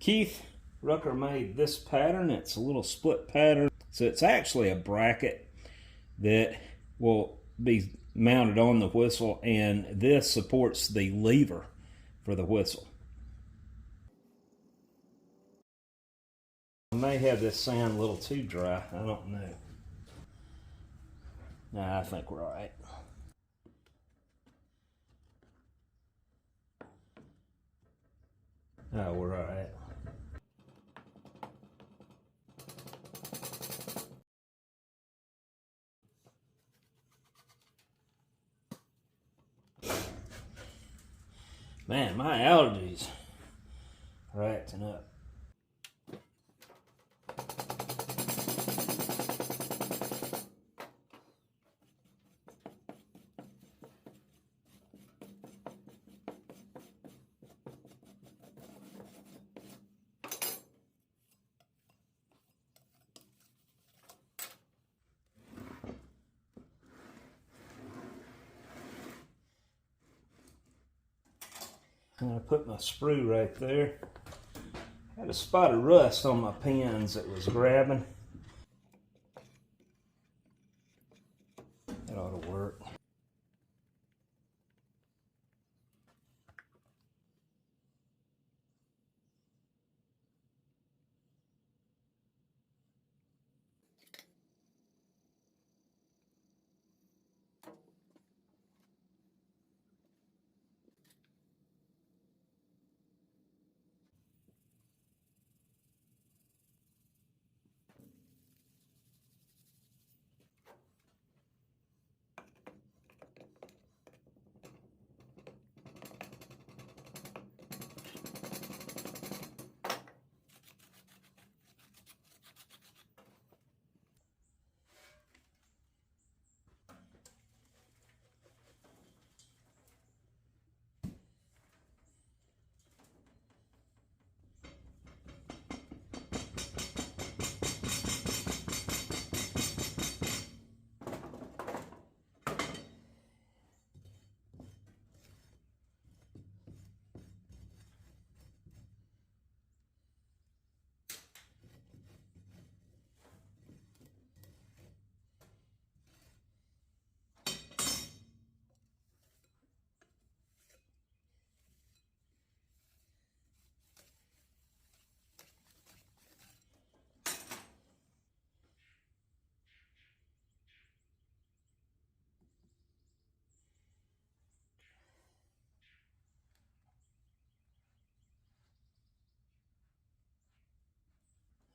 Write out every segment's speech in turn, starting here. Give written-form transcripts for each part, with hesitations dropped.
Keith Rucker made this pattern. It's a little split pattern. So it's actually a bracket that will be mounted on the whistle, and this supports the lever for the whistle. I may have this sound a little too dry. I don't know. Nah, I think we're all right. Oh, we're all right. Man, my allergies are acting up. I'm going to put my sprue right there. Had a spot of rust on my pins that was grabbing. That ought to work.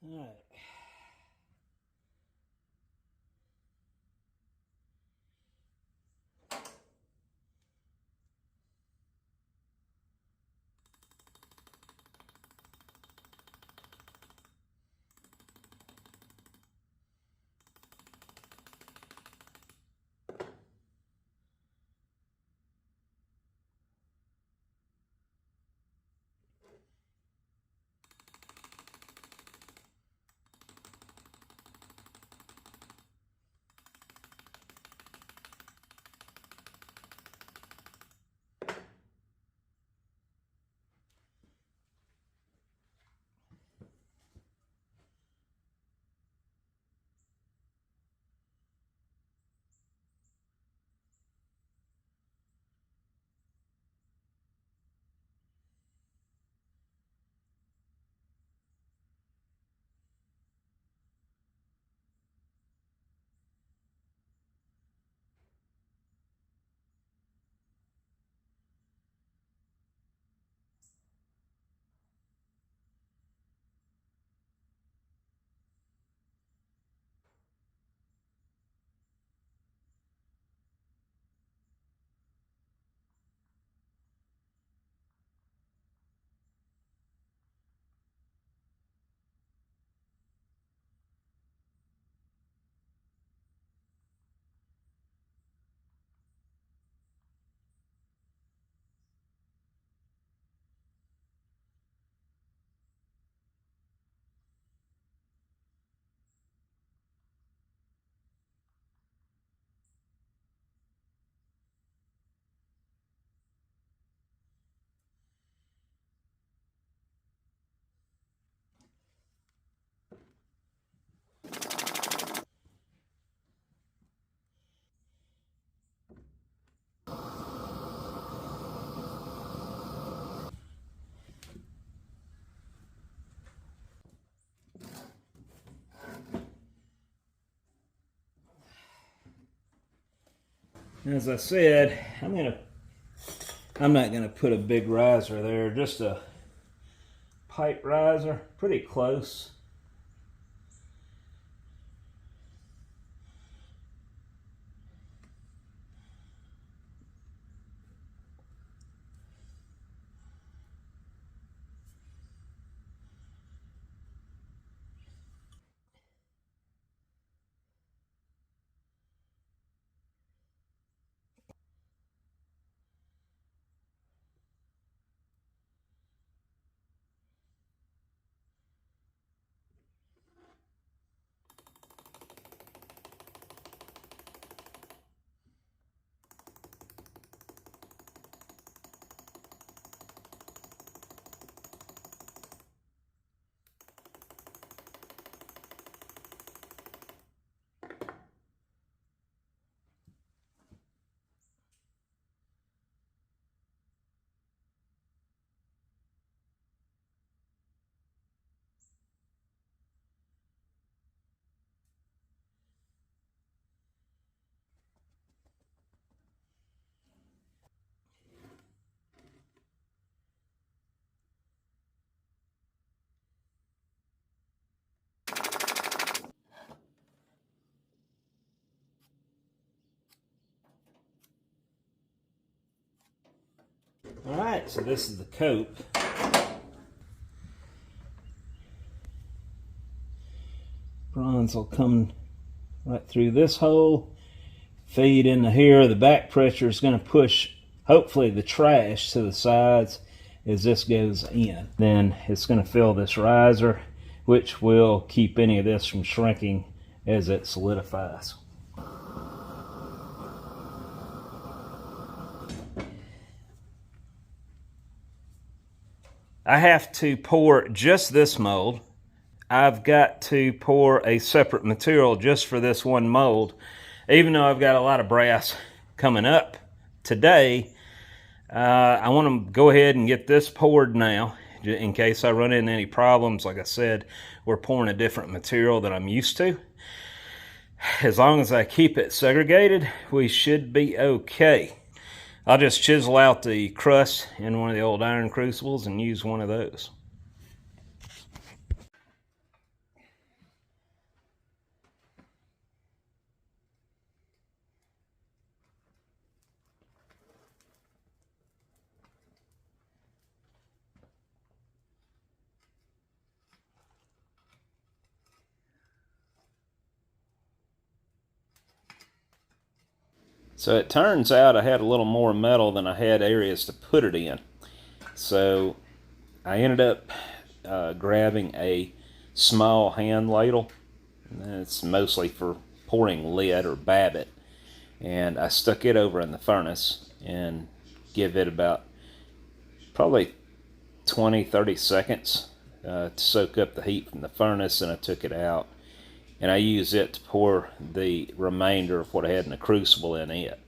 All right. As I said, I'm not gonna put a big riser there, just a pipe riser, pretty close. Alright, so this is the cope. Bronze will come right through this hole, feed into here. The back pressure is going to push, hopefully, the trash to the sides as this goes in. Then it's going to fill this riser, which will keep any of this from shrinking as it solidifies. I have to pour just this mold. I've got to pour a separate material just for this one mold. Even though I've got a lot of brass coming up today, I want to go ahead and get this poured now in case I run into any problems. Like I said, we're pouring a different material than I'm used to. As long as I keep it segregated, we should be okay. I'll just chisel out the crust in one of the old iron crucibles and use one of those. So it turns out I had a little more metal than I had areas to put it in. So I ended up grabbing a small hand ladle. It's mostly for pouring lead or babbitt. And I stuck it over in the furnace and give it about probably 20-30 seconds to soak up the heat from the furnace, and I took it out. And I use it to pour the remainder of what I had in the crucible in it.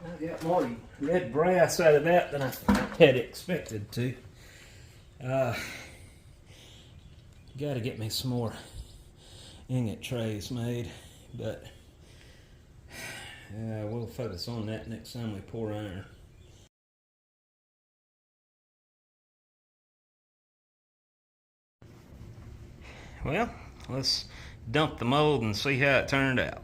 I got more red brass out of that than I had expected to. Got to get me some more ingot trays made, but we'll focus on that next time we pour iron. Well, let's dump the mold and see how it turned out.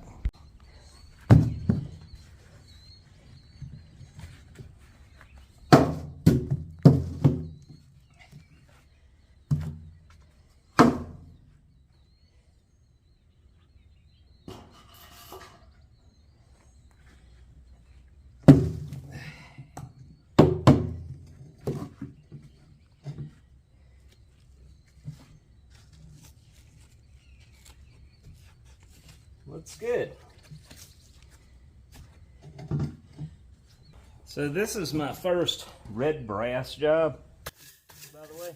Looks good. So this is my first red brass job, by the way.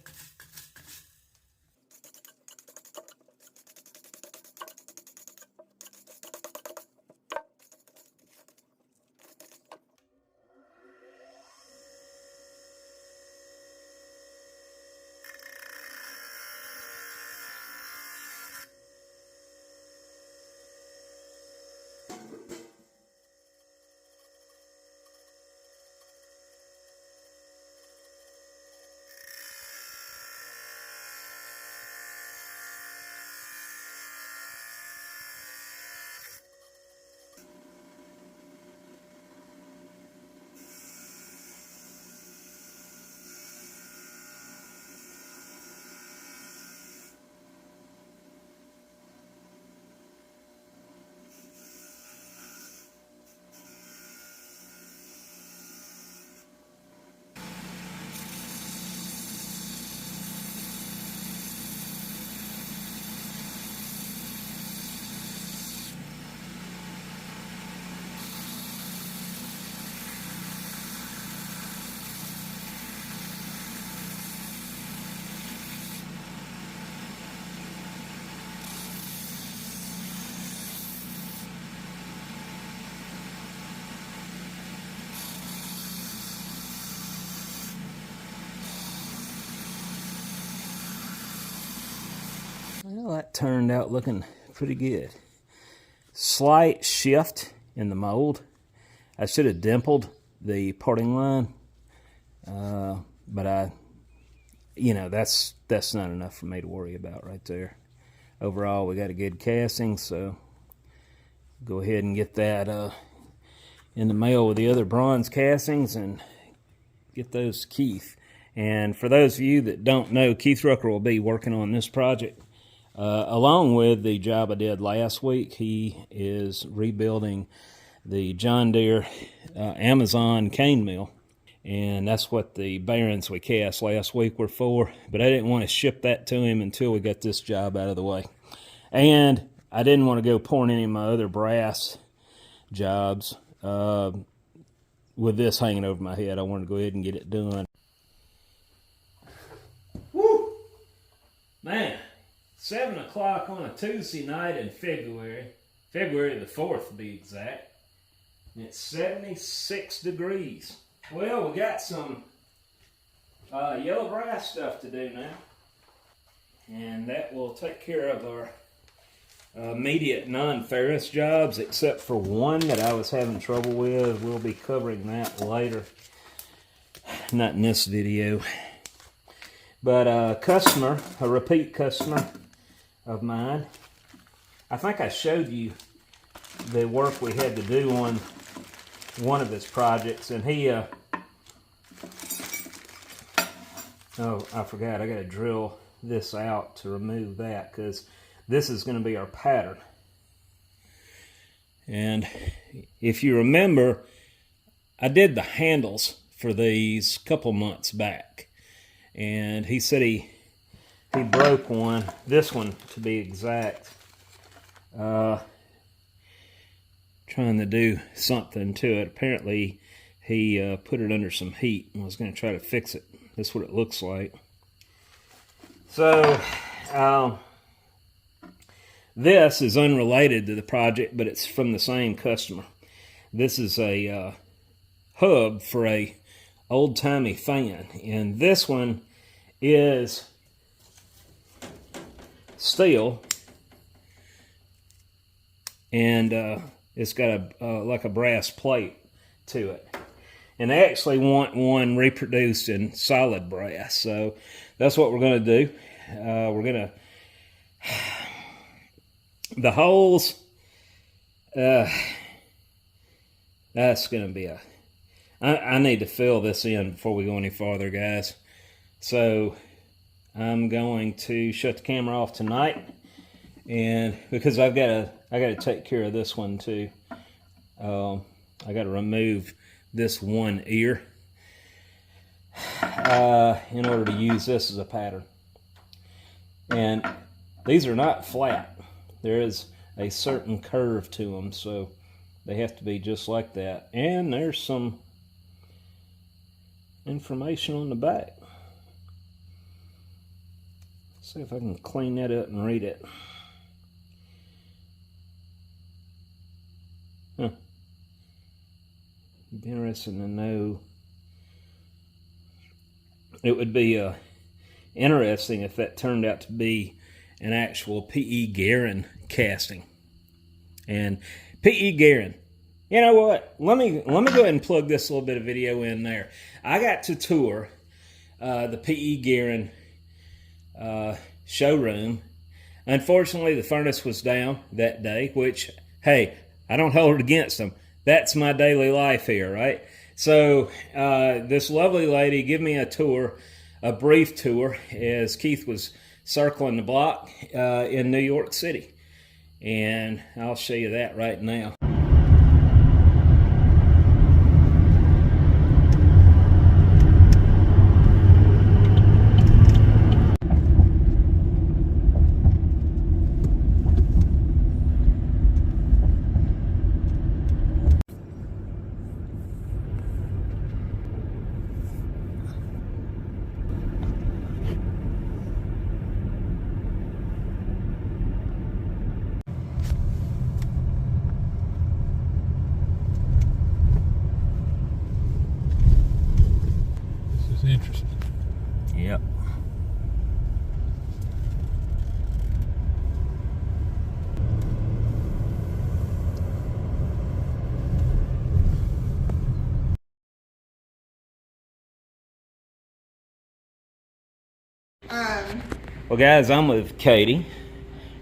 Well, that turned out looking pretty good. Slight shift in the mold. I should have dimpled the parting line, but that's not enough for me to worry about right there. Overall, we got a good casting, so go ahead and get that in the mail with the other bronze castings and get those to Keith. And for those of you that don't know, Keith Rucker will be working on this project along with the job I did last week. He is rebuilding the John Deere Amazon cane mill, and that's what the bearings we cast last week were for. But I didn't want to ship that to him until we got this job out of the way, and I didn't want to go pouring any of my other brass jobs with this hanging over my head. I wanted to go ahead and get it done. Woo! Man, 7 o'clock on a Tuesday night in February the 4th to be exact, and it's 76 degrees. Well, we got some yellow brass stuff to do now, and that will take care of our immediate non-ferrous jobs, except for one that I was having trouble with. We'll be covering that later, not in this video. But a repeat customer of mine, I think I showed you the work we had to do on one of his projects, and he, oh, I forgot, I got to drill this out to remove that, because this is going to be our pattern. And if you remember, I did the handles for these a couple months back, and he said he broke one, this one to be exact, trying to do something to it. Apparently he put it under some heat and was going to try to fix it. That's what it looks like. So this is unrelated to the project, but it's from the same customer. This is a hub for a old-timey fan, and this one is steel, and it's got like a brass plate to it. And they actually want one reproduced in solid brass, so that's what we're going to do. We're going to the holes. That's going to be I need to fill this in before we go any farther, guys. So I'm going to shut the camera off tonight, and because I got to take care of this one too. I got to remove this one ear in order to use this as a pattern. And these are not flat. There is a certain curve to them, so they have to be just like that. And there's some information on the back. See if I can clean that up and read it. Huh. It'd be interesting to know. It would be interesting if that turned out to be an actual P.E.Guerin casting. And P.E.Guerin, you know what? Let me go ahead and plug this little bit of video in there. I got to tour the P.E.Guerin showroom. Unfortunately, the furnace was down that day, which, hey, I don't hold it against them. That's my daily life here, right? So this lovely lady gave me a tour, a brief tour, as Keith was circling the block in New York City. And I'll show you that right now. Interesting. Yep. Well, guys, I'm with Katie,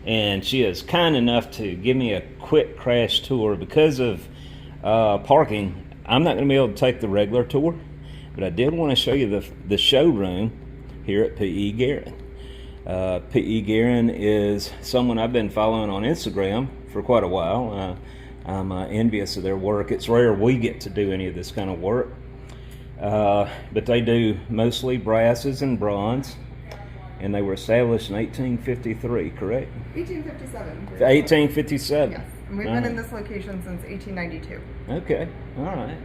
and she is kind enough to give me a quick crash tour. Because of parking, I'm not going to be able to take the regular tour, but I did want to show you the showroom here at P.E.Guerin. P.E.Guerin is someone I've been following on Instagram for quite a while. I'm envious of their work. It's rare we get to do any of this kind of work, but they do mostly brasses and bronze. And they were established in 1853, correct? 1857. 1857. Yes, and we've been in this location since 1892. Okay, all right.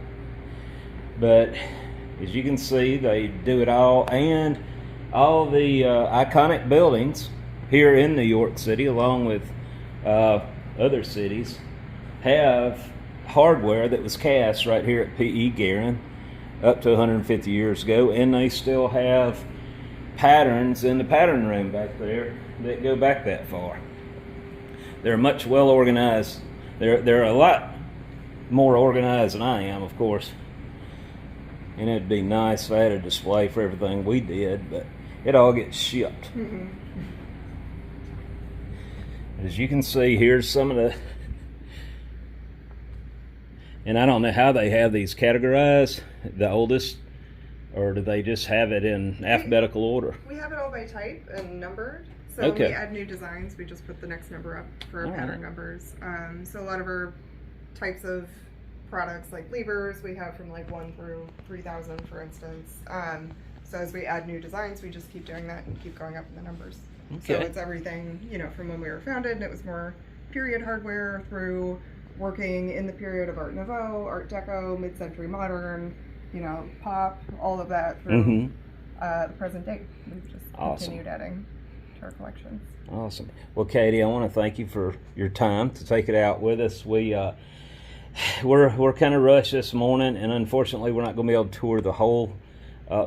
But as you can see, they do it all, and all the iconic buildings here in New York City, along with other cities, have hardware that was cast right here at P.E.Guerin up to 150 years ago, and they still have patterns in the pattern room back there that go back that far. They're much well organized. They're a lot more organized than I am, of course. And it'd be nice if I had a display for everything we did, but it all gets shipped. Mm-hmm. As you can see, here's some of the, and I don't know how they have these categorized, the oldest, or do they just have it in alphabetical order? We have it all by type and numbered. So okay. When we add new designs, we just put the next number up for our pattern numbers. So a lot of our types of products, like levers, we have from like 1 through 3,000, for instance. So as we add new designs, we just keep doing that and keep going up in the numbers. Okay. So it's everything, you know, from when we were founded, and it was more period hardware, through working in the period of Art Nouveau, Art Deco, mid-century modern, you know, pop, all of that through the present day. We've just continued adding to our collections. Awesome. Well, Katie, I want to thank you for your time to take it out with us. We're kind of rushed this morning, and unfortunately, we're not going to be able to tour the whole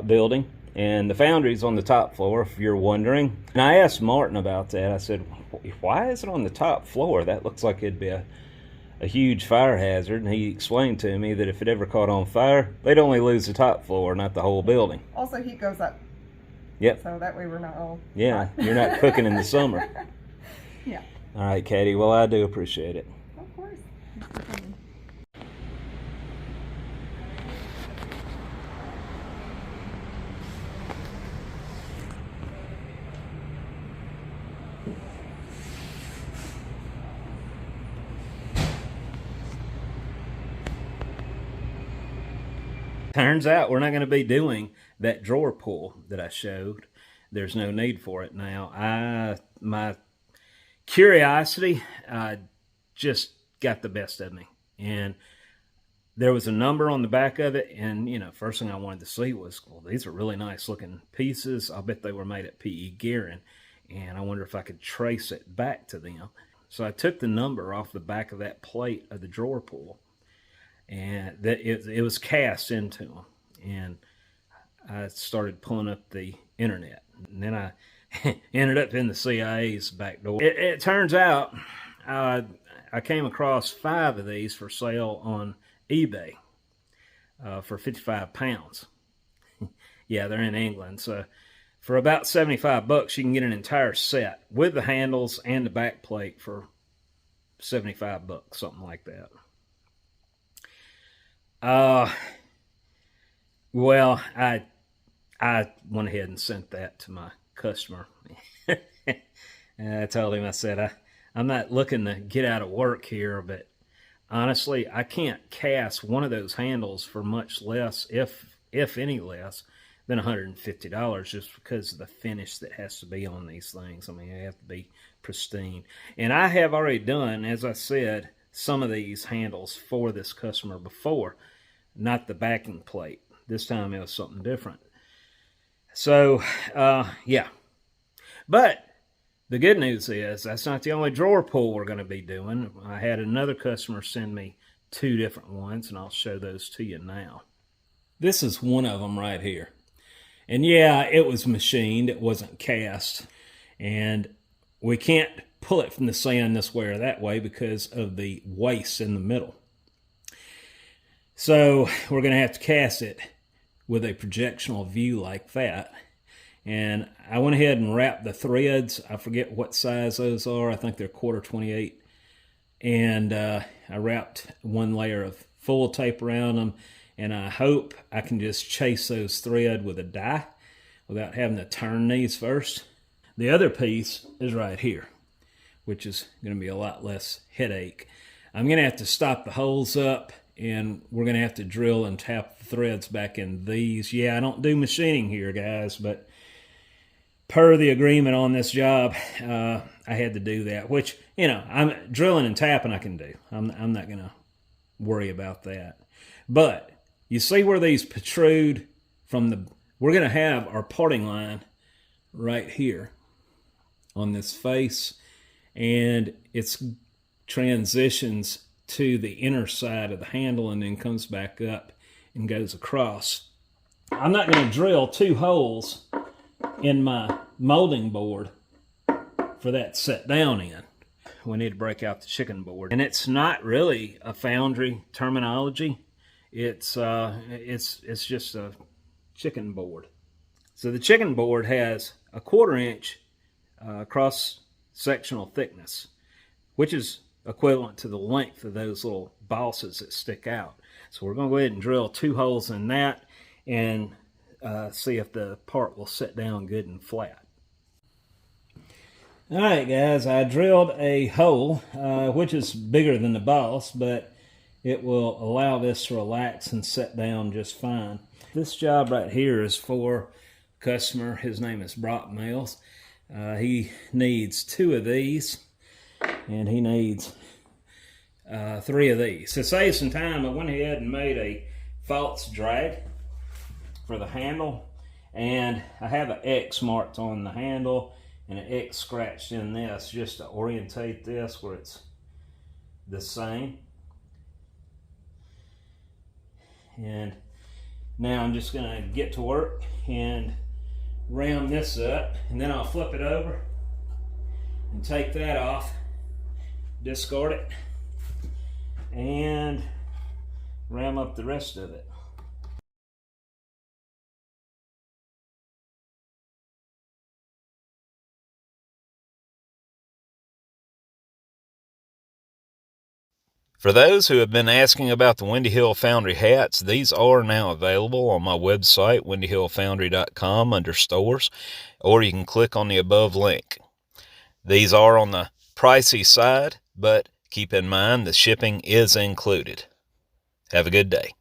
building. And the Foundry's on the top floor, if you're wondering. And I asked Martin about that. I said, "Why is it on the top floor? That looks like it'd be a huge fire hazard." And he explained to me that if it ever caught on fire, they'd only lose the top floor, not the whole building. Also, heat goes up. Yep. So that way we're not all hot. You're not cooking in the summer. Yeah. All right, Katie. Well, I do appreciate it. Of course. Thanks for coming. Turns out we're not going to be doing that drawer pull that I showed. There's no need for it now. My curiosity just got the best of me, and there was a number on the back of it, and you know, first thing I wanted to see was, well, these are really nice looking pieces. I'll bet they were made at P.E.Guerin, and I wonder if I could trace it back to them. So I took the number off the back of that plate of the drawer pull, and it was cast into them. And I started pulling up the internet, and then I ended up in the CIA's back door. It turns out I came across 5 of these for sale on eBay for 55 pounds. Yeah, they're in England. So for about 75 bucks, you can get an entire set with the handles and the back plate for 75 bucks, something like that. Well, I went ahead and sent that to my customer. I told him, I said, I'm not looking to get out of work here, but honestly, I can't cast one of those handles for much less, if any less, than $150 just because of the finish that has to be on these things. I mean, they have to be pristine. And I have already done, as I said, some of these handles for this customer before, not the backing plate. This time it was something different. So, yeah. But the good news is that's not the only drawer pull we're going to be doing. I had another customer send me 2 different ones, and I'll show those to you now. This is one of them right here. And yeah, it was machined. It wasn't cast. And we can't pull it from the sand this way or that way because of the waste in the middle. So we're going to have to cast it with a projectional view like that. And I went ahead and wrapped the threads. I forget what size those are. I think they're 1/4 28. And I wrapped 1 layer of full tape around them. And I hope I can just chase those thread with a die without having to turn these first. The other piece is right here, which is going to be a lot less headache. I'm going to have to stop the holes up, and we're going to have to drill and tap the threads back in these. Yeah, I don't do machining here, guys, but per the agreement on this job, I had to do that, which, you know, I'm drilling and tapping I can do. I'm not going to worry about that. But you see where these protrude from the, we're going to have our parting line right here on this face, and it's transitions to the inner side of the handle and then comes back up and goes across. I'm not going to drill 2 holes in my molding board for that set down in. We need to break out the chicken board, and it's not really a foundry terminology. It's just a chicken board. So the chicken board has a 1/4 inch cross-sectional thickness, which is equivalent to the length of those little bosses that stick out. So we're going to go ahead and drill 2 holes in that and see if the part will sit down good and flat. Alright guys, I drilled a hole, which is bigger than the boss, but it will allow this to relax and set down just fine. This job right here is for a customer. His name is Brock Mills. He needs 2 of these, and he needs 3 of these. To save some time, I went ahead and made a false drag for the handle, and I have an X marked on the handle and an X scratched in this just to orientate this where it's the same. And now I'm just going to get to work and ram this up, and then I'll flip it over and take that off, discard it, and ram up the rest of it. For those who have been asking about the Windy Hill Foundry hats, these are now available on my website, windyhillfoundry.com, under stores, or you can click on the above link. These are on the pricey side, but keep in mind the shipping is included. Have a good day.